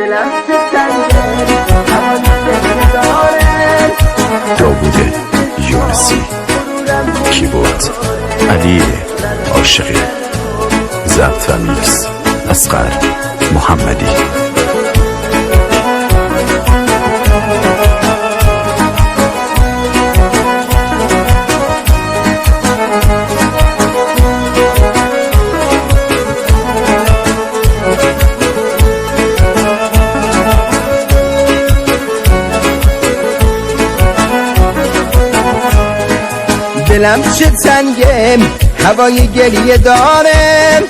دلم چه تنگه هوای گریه داره. داوود یونسی، کیبورد علی عاشقی، ضبط و میکس اصغر محمدی. دلم چه تنگه هوای گریه داره،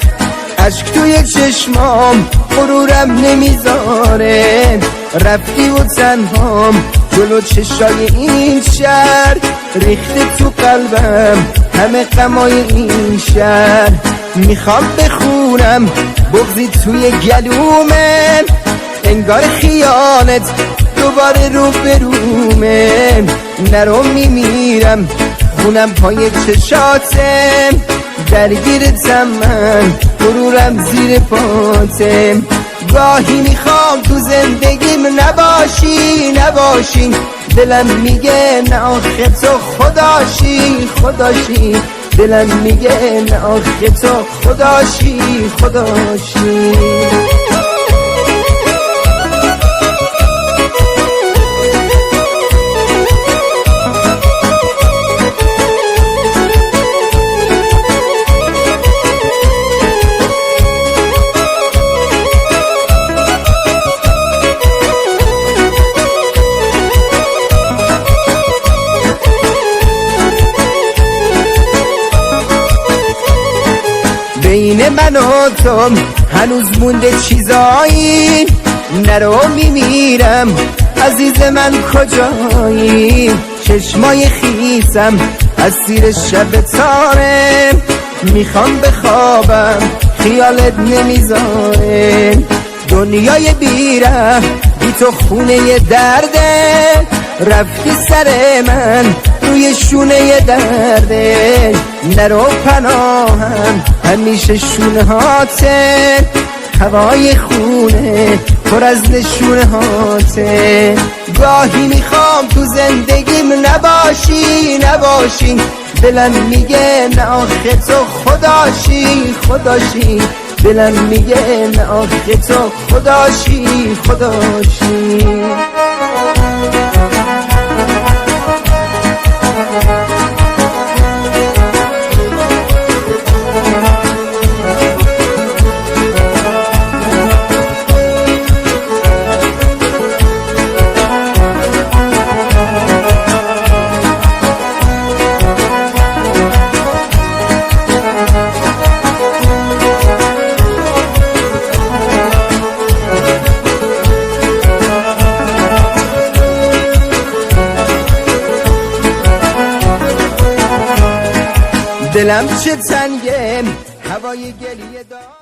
عشق توی چشمام غرورم نمیذاره. رفتی و تنهام جلو چشای این شهر، ریخته تو قلبم همه غمای این شهر. میخوام بخونم بغضی توی گلومه، انگار خیالت دوباره رو برومه. نرو میمیرم خونم پای چشاتم، درگیرتم من غرورم زیر پاتم. گاهی میخوام تو زندگیم نباشی، دلم میگه نه آخه تو خداشی. دلم میگه نه آخه تو خداشی. بین من و تو هنوز مونده چیزایی، نرو میمیرم عزیز من کجایی. چشمای خیسم از زیر شب تاره، میخوام بخوابم خیالت نمیذاره. دنیای بیره بی تو خونه درده، رفتی سر من روی شونه درده. نرو پناهم همیشه شونه هاته، هوای خونه پر از نشونه هاته. گاهی میخوام تو زندگیم نباشی، دلم میگه نه آخه تو خداشی. دلم میگه نه آخه تو خداشی. دلم چه تنگه هوای گریه داره.